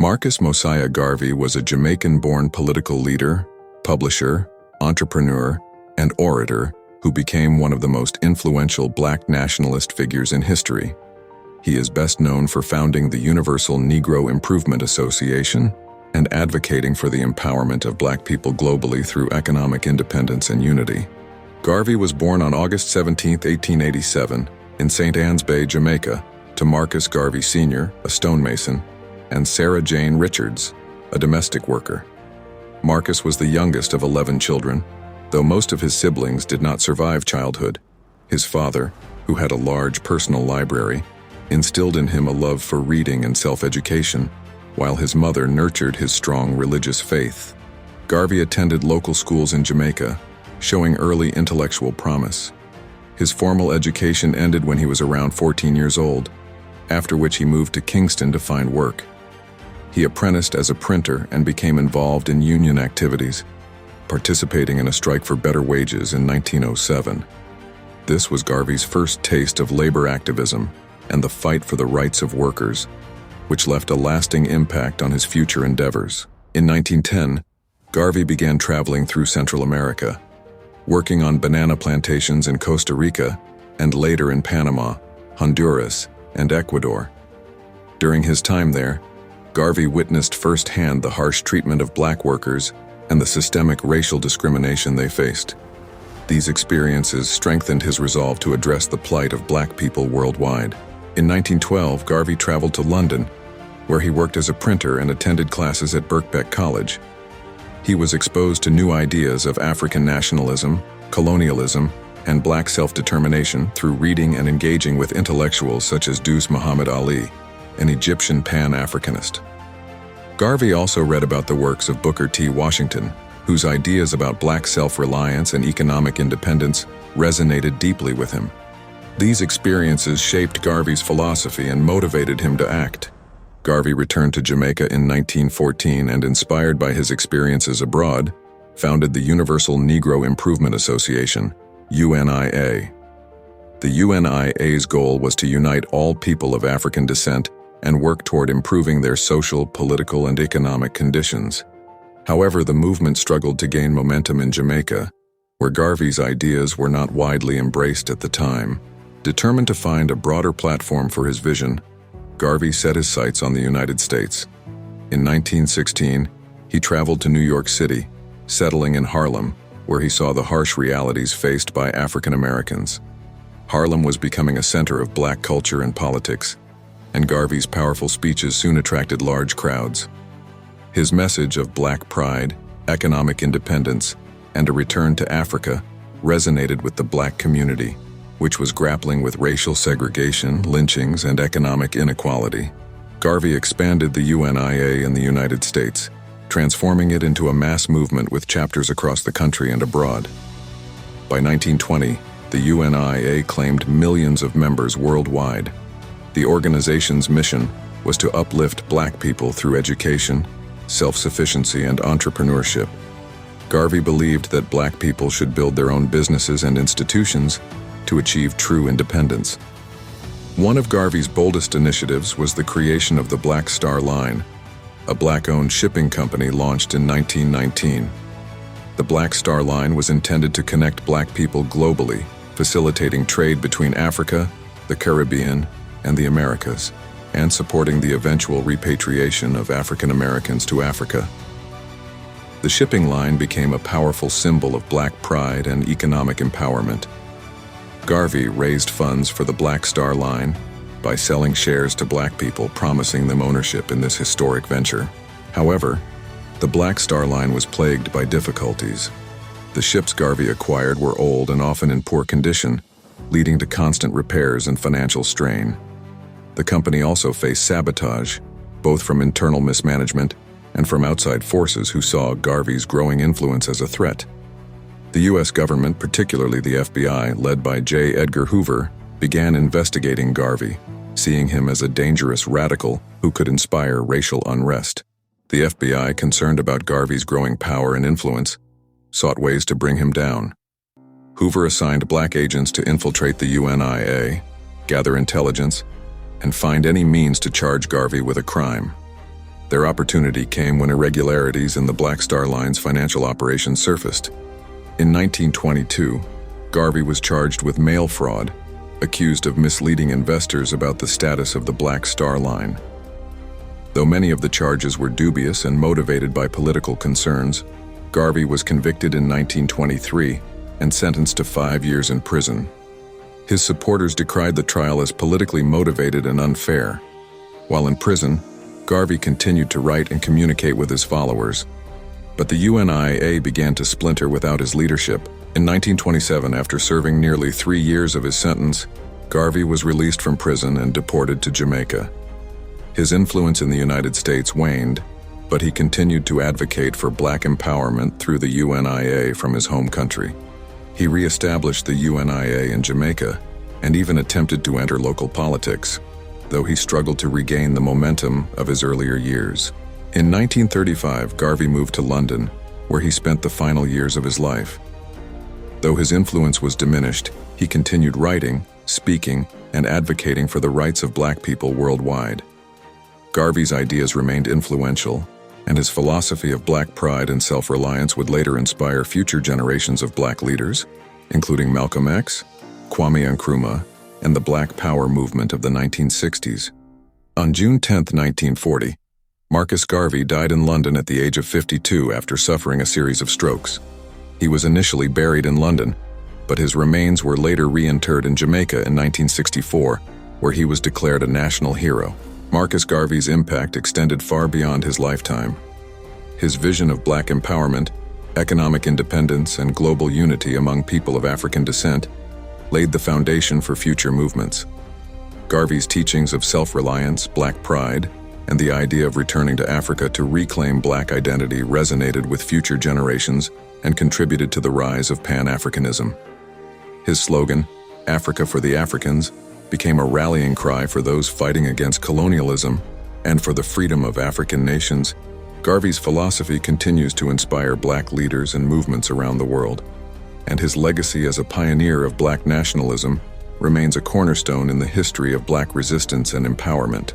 Marcus Mosiah Garvey was a Jamaican-born political leader, publisher, entrepreneur, and orator who became one of the most influential Black nationalist figures in history. He is best known for founding the Universal Negro Improvement Association and advocating for the empowerment of Black people globally through economic independence and unity. Garvey was born on August 17, 1887, in St. Ann's Bay, Jamaica, to Marcus Garvey Sr., a stonemason, and Sarah Jane Richards, a domestic worker. Marcus was the youngest of 11 children, though most of his siblings did not survive childhood. His father, who had a large personal library, instilled in him a love for reading and self-education, while his mother nurtured his strong religious faith. Garvey attended local schools in Jamaica, showing early intellectual promise. His formal education ended when he was around 14 years old, after which he moved to Kingston to find work. He apprenticed as a printer and became involved in union activities, participating in a strike for better wages in 1907. This was Garvey's first taste of labor activism and the fight for the rights of workers, which left a lasting impact on his future endeavors. In 1910, Garvey began traveling through Central America, working on banana plantations in Costa Rica and later in Panama, Honduras, and Ecuador. During his time there, Garvey witnessed firsthand the harsh treatment of Black workers and the systemic racial discrimination they faced. These experiences strengthened his resolve to address the plight of Black people worldwide. In 1912, Garvey traveled to London, where he worked as a printer and attended classes at Birkbeck College. He was exposed to new ideas of African nationalism, colonialism, and Black self-determination through reading and engaging with intellectuals such as Deuce Muhammad Ali, an Egyptian Pan-Africanist. Garvey also read about the works of Booker T. Washington, whose ideas about Black self-reliance and economic independence resonated deeply with him. These experiences shaped Garvey's philosophy and motivated him to act. Garvey returned to Jamaica in 1914 and, inspired by his experiences abroad, founded the Universal Negro Improvement Association, UNIA. The UNIA's goal was to unite all people of African descent and work toward improving their social, political, and economic conditions. However, the movement struggled to gain momentum in Jamaica, where Garvey's ideas were not widely embraced at the time. Determined to find a broader platform for his vision, Garvey set his sights on the United States. In 1916, he traveled to New York City, settling in Harlem, where he saw the harsh realities faced by African Americans. Harlem was becoming a center of Black culture and politics, and Garvey's powerful speeches soon attracted large crowds. His message of Black pride, economic independence, and a return to Africa resonated with the Black community, which was grappling with racial segregation, lynchings, and economic inequality. Garvey expanded the UNIA in the United States, transforming it into a mass movement with chapters across the country and abroad. By 1920, the UNIA claimed millions of members worldwide. The organization's mission was to uplift Black people through education, self-sufficiency, and entrepreneurship. Garvey believed that Black people should build their own businesses and institutions to achieve true independence. One of Garvey's boldest initiatives was the creation of the Black Star Line, a Black-owned shipping company launched in 1919. The Black Star Line was intended to connect Black people globally, facilitating trade between Africa, the Caribbean, and the Americas, and supporting the eventual repatriation of African Americans to Africa. The shipping line became a powerful symbol of Black pride and economic empowerment. Garvey raised funds for the Black Star Line by selling shares to Black people, promising them ownership in this historic venture. However, the Black Star Line was plagued by difficulties. The ships Garvey acquired were old and often in poor condition, leading to constant repairs and financial strain. The company also faced sabotage, both from internal mismanagement and from outside forces who saw Garvey's growing influence as a threat. The U.S. government, particularly the FBI, led by J. Edgar Hoover, began investigating Garvey, seeing him as a dangerous radical who could inspire racial unrest. The FBI, concerned about Garvey's growing power and influence, sought ways to bring him down. Hoover assigned Black agents to infiltrate the UNIA, gather intelligence, and find any means to charge Garvey with a crime. Their opportunity came when irregularities in the Black Star Line's financial operations surfaced. In 1922, Garvey was charged with mail fraud, accused of misleading investors about the status of the Black Star Line. Though many of the charges were dubious and motivated by political concerns, Garvey was convicted in 1923 and sentenced to 5 years in prison. His supporters decried the trial as politically motivated and unfair. While in prison, Garvey continued to write and communicate with his followers. But the UNIA began to splinter without his leadership. In 1927, after serving nearly 3 years of his sentence, Garvey was released from prison and deported to Jamaica. His influence in the United States waned, but he continued to advocate for black empowerment through the UNIA from his home country. He re-established the UNIA in Jamaica and even attempted to enter local politics, though he struggled to regain the momentum of his earlier years. In 1935, Garvey moved to London, where he spent the final years of his life. Though his influence was diminished, he continued writing, speaking, and advocating for the rights of black people worldwide. Garvey's ideas remained influential, and his philosophy of black pride and self-reliance would later inspire future generations of black leaders, including Malcolm X, Kwame Nkrumah, and the Black Power movement of the 1960s. On June 10, 1940, Marcus Garvey died in London at the age of 52 after suffering a series of strokes. He was initially buried in London, but his remains were later reinterred in Jamaica in 1964, where he was declared a national hero. Marcus Garvey's impact extended far beyond his lifetime. His vision of black empowerment, economic independence, and global unity among people of African descent laid the foundation for future movements. Garvey's teachings of self-reliance, black pride, and the idea of returning to Africa to reclaim black identity resonated with future generations and contributed to the rise of Pan-Africanism. His slogan, "Africa for the Africans," became a rallying cry for those fighting against colonialism and for the freedom of African nations. Garvey's philosophy continues to inspire black leaders and movements around the world, and his legacy as a pioneer of black nationalism remains a cornerstone in the history of black resistance and empowerment.